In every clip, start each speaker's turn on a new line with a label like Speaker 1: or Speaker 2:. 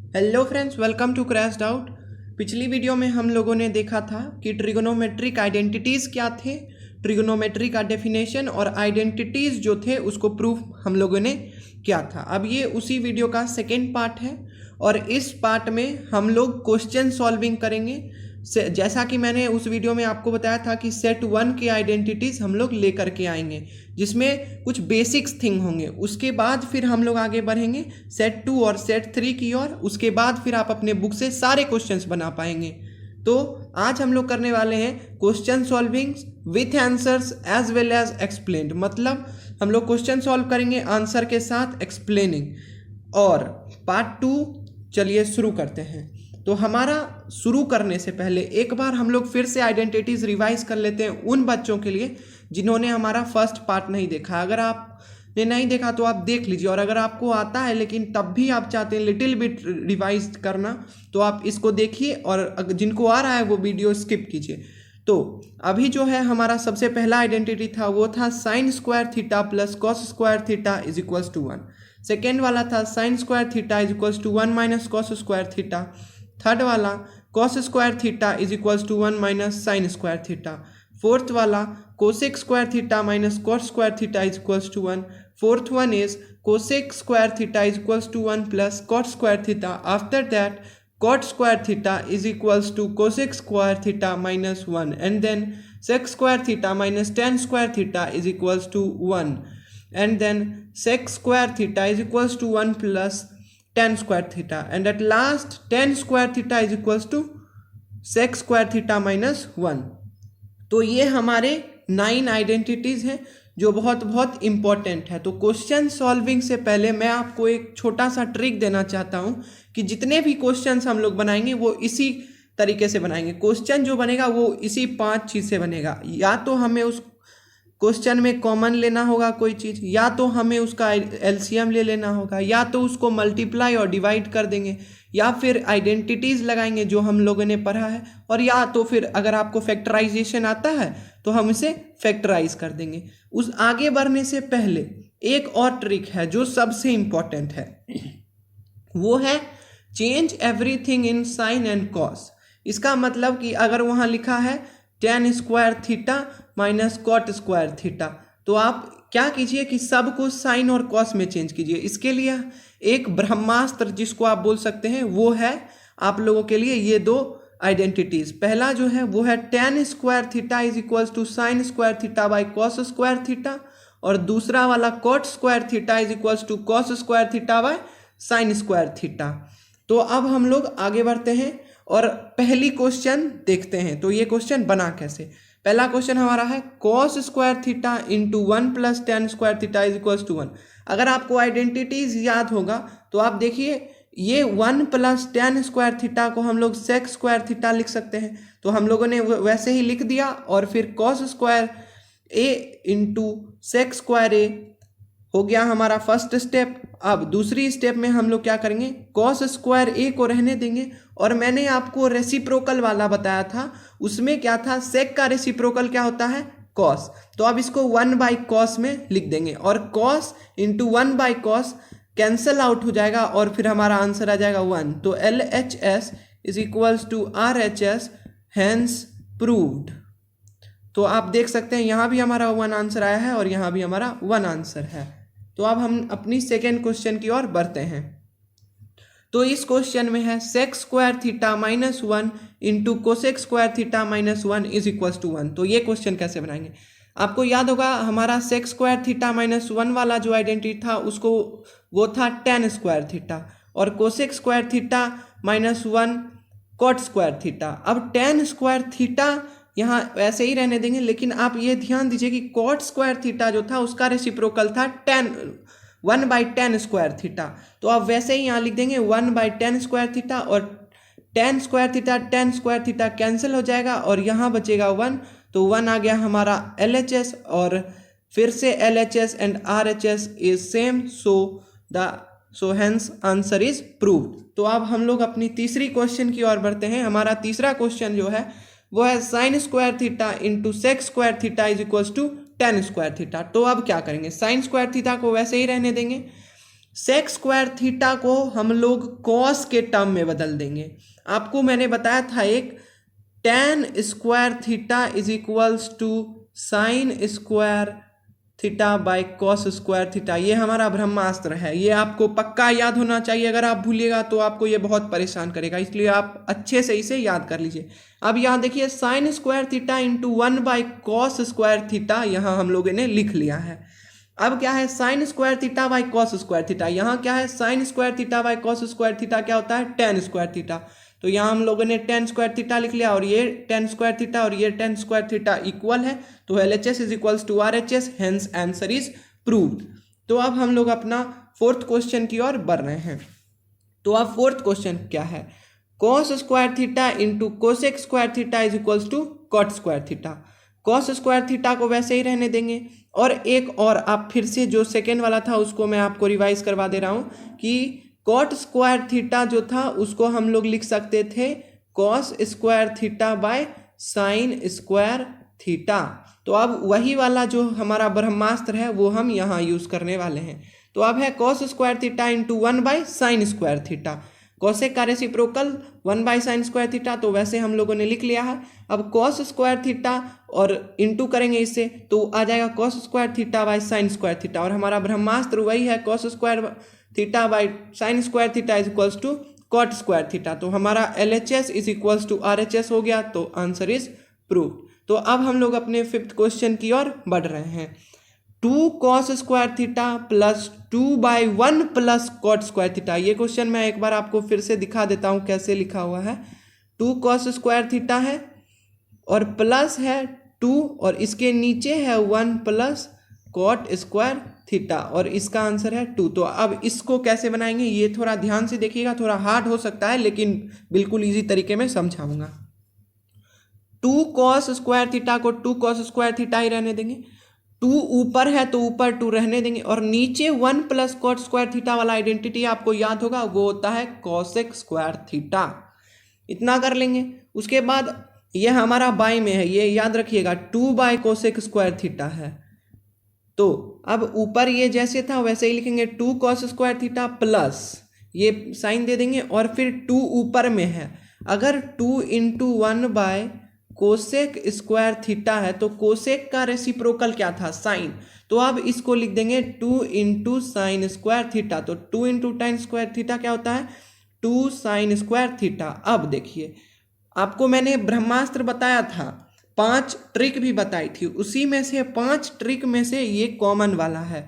Speaker 1: Hello friends, welcome to crash doubt. पिछली video में हम लोगों ने देखा था कि ट्रिगोनोमेट्रिक आइडेंटिटीज़ क्या थे, ट्रिगोनोमेट्री का डेफिनेशन और आइडेंटिटीज़ जो थे उसको प्रूफ हम लोगों ने क्या था। अब ये उसी वीडियो का सेकेंड पार्ट है और इस पार्ट में हम लोग क्वेश्चन सॉल्विंग करेंगे। जैसा कि मैंने उस वीडियो में आपको बताया था कि सेट 1 की आइडेंटिटीज़ हम लोग लेकर के आएंगे जिसमें कुछ बेसिक्स थिंग होंगे। उसके बाद फिर हम लोग आगे बढ़ेंगे सेट 2 और सेट 3 की ओर। उसके बाद फिर आप अपने बुक से सारे क्वेश्चंस बना पाएंगे। तो आज हम लोग करने वाले हैं question solving with answers as well as explained. मतलब हम लोग क्वेश्चन सॉल्व करेंगे आंसर के साथ एक्सप्लेनिंग। और पार्ट 2 चलिए शुरू करते हैं। तो हमारा शुरू करने से पहले एक बार हम लोग फिर से आइडेंटिटीज रिवाइज कर लेते हैं उन बच्चों के लिए जिन्होंने हमारा फर्स्ट पार्ट नहीं देखा। अगर आपने नहीं देखा तो आप देख लीजिए, और अगर आपको आता है लेकिन तब भी आप चाहते हैं लिटिल बिट रिवाइज करना तो आप इसको देखिए, और जिनको आ रहा है वो वीडियो स्किप कीजिए। तो अभी जो है हमारा सबसे पहला आइडेंटिटी था वो था sine square theta plus cos square theta is equals to 1। Second वाला था sine square theta is equals to 1 minus cos square theta. Third वाला cos square theta is equals to 1 minus sine square theta. Fourth वाला cosec square theta minus cos square theta is equals to 1। Fourth one is cosec square theta is equals to 1 plus cot square theta. After that cot square theta is equals to cosec square theta minus 1, and then sec square theta minus tan square theta is equals to 1, and then sec square theta is equals to 1 plus tan square theta, and at last tan square theta is equals to sec square theta minus 1। तो ये हमारे 9 identities हैं जो बहुत बहुत important है। तो question solving से पहले मैं आपको एक छोटा सा ट्रिक देना चाहता हूँ कि जितने भी क्वेश्चंस हम लोग बनाएंगे वो इसी तरीके से बनाएंगे। क्वेश्चन जो बनेगा वो इसी 5 चीज़ से बनेगा। या तो हमें उस क्वेश्चन में कॉमन लेना होगा कोई चीज़, या तो हमें उसका एलसीएम ले लेना होगा, या तो उसको मल्टीप्लाई और डिवाइड कर देंगे, या फिर आइडेंटिटीज़ लगाएंगे जो हम लोगों ने पढ़ा है, और या तो फिर अगर आपको फैक्टराइजेशन आता है तो हम इसे फैक्टराइज कर देंगे। उस आगे बढ़ने से पहले एक और ट्रिक है जो सबसे इम्पॉर्टेंट है, वो है change everything in sine and cos. इसका मतलब कि अगर वहाँ लिखा है tan square theta minus cot square theta तो आप क्या कीजिए कि सब कुछ साइन और कॉस में चेंज कीजिए। इसके लिए एक ब्रह्मास्त्र जिसको आप बोल सकते हैं वो है आप लोगों के लिए ये 2 आइडेंटिटीज। पहला जो है वो है tan square theta is equals to sine square theta by cos square theta, और दूसरा वाला cot square theta is equals to cos square theta by sine square theta. तो अब हम लोग आगे बढ़ते हैं और पहली क्वेश्चन देखते हैं। तो ये क्वेश्चन बना कैसे। पहला क्वेश्चन हमारा है cos square theta into 1 plus tan square theta is equals to 1। अगर आपको आइडेंटिटीज याद होगा तो आप देखिए ये 1 प्लस tan स्क्वायर थीटा को हम लोग सेक स्क्वायर थीटा लिख सकते हैं। तो हम लोगों ने वैसे ही लिख दिया, और फिर कॉस स्क्वायर ए इंटू सेक स्क्वायर ए हो गया हमारा फर्स्ट स्टेप। अब दूसरी स्टेप में हम लोग क्या करेंगे, कॉस स्क्वायर ए को रहने देंगे, और मैंने आपको रेसिप्रोकल वाला बताया था, उसमें क्या था सेक का रेसिप्रोकल क्या होता है कॉस। तो अब इसको 1 बाई कॉस में लिख देंगे, और cos into 1 by cos cancel out हो जाएगा और फिर हमारा आंसर आ जाएगा 1। तो LHS is equals to RHS, hence proved. तो आप देख सकते हैं यहाँ भी हमारा 1 आंसर आया है और यहाँ भी हमारा 1 आंसर है। तो अब हम अपनी सेकेंड क्वेश्चन की ओर बढ़ते हैं। तो इस क्वेश्चन में है sec square theta minus 1 into cosec square theta minus 1 is equals to 1। तो ये क्वेश्चन कैसे बनाएंगे, आपको याद होगा हमारा सेक स्क्वायर थीटा माइनस 1 वाला जो आइडेंटिटी था उसको वो था tan स्क्वायर थीटा, और cosec square theta minus 1 cot square theta. अब tan स्क्वायर थीटा यहाँ ऐसे ही रहने देंगे, लेकिन आप ये ध्यान दीजिए कि कॉट स्क्वायर थीटा जो था उसका रेसिप्रोकल था 1 बाई tan स्क्वायर थीटा। तो आप वैसे ही यहाँ लिख देंगे 1 बाई tan स्क्वायर थीटा, और tan स्क्वायर थीटा कैंसिल हो जाएगा और यहाँ बचेगा 1। तो 1 आ गया हमारा LHS, और फिर से LHS and RHS is same, so hence answer is proved. तो अब हम लोग अपनी तीसरी क्वेश्चन की ओर बढ़ते हैं। हमारा तीसरा क्वेश्चन जो है वो है sine square theta into sec square theta is equals to tan square theta. तो अब क्या करेंगे, साइन स्क्वायर थीटा को वैसे ही रहने देंगे, सेक स्क्वायर थीटा को हम लोग कॉस के टर्म में बदल देंगे। आपको मैंने बताया था एक tan square theta is equals to sine square theta by cos square theta. ये हमारा ब्रह्मास्त्र है, ये आपको पक्का याद होना चाहिए। अगर आप भूलिएगा तो आपको ये बहुत परेशान करेगा, इसलिए आप अच्छे से इसे याद कर लीजिए। अब यहाँ देखिए sign square theta into 1 by cos square theta, यहाँ हम लोगों ने लिख लिया है। अब क्या है sine square theta by cos square theta, यहाँ क्या है sine square theta by cos square theta क्या होता है tan स्क्वायर थीटा। तो यहाँ हम लोगों ने tan स्क्वायर थीटा लिख लिया और ये tan स्क्वायर थीटा और ये tan स्क्वायर थीटा इक्वल है, तो LHS is equals to RHS, hence answer is proved. तो अब हम लोग अपना फोर्थ क्वेश्चन की ओर बढ़ रहे हैं। तो अब फोर्थ क्वेश्चन क्या है, cos square theta into cosec square theta is equals to cot square theta. Cos square theta को वैसे ही रहने देंगे और एक और आप फिर से जो सेकेंड वाला था उसको मैं आपको रिवाइज करवा दे रहा हूँ कि कॉट स्क्वायर थीटा जो था उसको हम लोग लिख सकते थे cos square theta by sine square theta. तो अब वही वाला जो हमारा ब्रह्मास्त्र है वो हम यहाँ यूज करने वाले हैं। तो अब है cos square theta into 1 by sine square theta. Cosec का reciprocal 1 by sine square theta, तो वैसे हम लोगों ने लिख लिया है। अब कॉस स्क्वायर थीटा और इंटू करेंगे इससे तो आ जाएगा cos square theta by sine square theta, और हमारा ब्रह्मास्त्र वही है cos square theta by sine square theta is equals to cot square theta. तो हमारा LHS is equals to RHS हो गया, तो आंसर इज प्रूव्ड। तो अब हम लोग अपने फिफ्थ क्वेश्चन की ओर बढ़ रहे हैं। 2 cos square theta plus 2 by 1 plus cot square theta. ये क्वेश्चन मैं एक बार आपको फिर से दिखा देता हूँ कैसे लिखा हुआ है। 2 कॉस स्क्वायर थीटा है और प्लस है 2 और इसके नीचे है 1 प्लस कॉट स्क्वायर थीटा और इसका आंसर है 2। तो अब इसको कैसे बनाएंगे ये थोड़ा ध्यान से देखिएगा, थोड़ा हार्ड हो सकता है लेकिन बिल्कुल इजी तरीके में समझाऊंगा। 2 कॉस स्क्वायर थीटा को 2 कॉस स्क्वायर थीटा ही रहने देंगे, 2 ऊपर है तो ऊपर 2 रहने देंगे और नीचे 1 प्लस कॉट स्क्वायर थीटा वाला आइडेंटिटी आपको याद होगा, वो होता है कॉसेक स्क्वायर थीटा। इतना कर लेंगे। उसके बाद ये हमारा बाई में है, ये याद रखिएगा 2 बाई कोसेक स्क्वायर थीटा है। तो अब ऊपर ये जैसे था वैसे ही लिखेंगे 2 कॉस स्क्वायर थीटा प्लस ये साइन दे देंगे और फिर 2 ऊपर में है। अगर 2 into 1 bye cosec square theta है तो कोसेक का रेसिप्रोकल क्या था साइन, तो अब इसको लिख देंगे 2 इंटू साइन स्क्वायर थीटा। तो 2 इंटू tan स्क्वायर थीटा क्या होता है 2 साइन स्क्वायर थीटा। अब देखिए आपको मैंने ब्रह्मास्त्र बताया था, 5 ट्रिक भी बताई थी, उसी में से 5 ट्रिक में से ये कॉमन वाला है।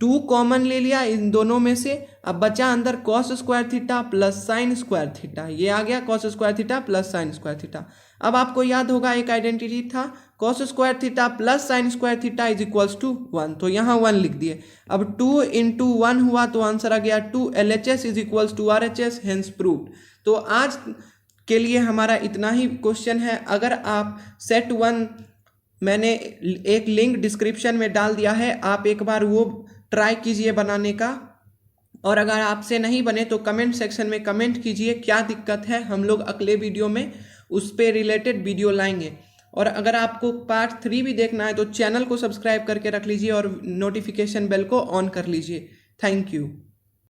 Speaker 1: 2 कॉमन ले लिया इन दोनों में से, अब बचा अंदर cos square theta plus sine square theta, ये आ गया cos square theta plus sine square theta. अब आपको याद होगा एक आइडेंटिटी था cos square theta plus sine square theta is equals to 1, तो यहाँ 1 लिख दिए। अब 2 इंटू 1 हुआ तो आंसर आ गया 2, LHS is equals to RHS, hence proved. तो आज के लिए हमारा इतना ही क्वेश्चन है। अगर आप सेट 1 मैंने एक लिंक डिस्क्रिप्शन में डाल दिया है, आप एक बार वो ट्राई कीजिए बनाने का, और अगर आपसे नहीं बने तो कमेंट सेक्शन में कमेंट कीजिए क्या दिक्कत है, हम लोग अगले वीडियो में उस पे रिलेटेड वीडियो लाएंगे। और अगर आपको पार्ट 3 भी देखना है तो चैनल को सब्सक्राइब करके रख लीजिए और नोटिफिकेशन बेल को ऑन कर लीजिए। Thank you.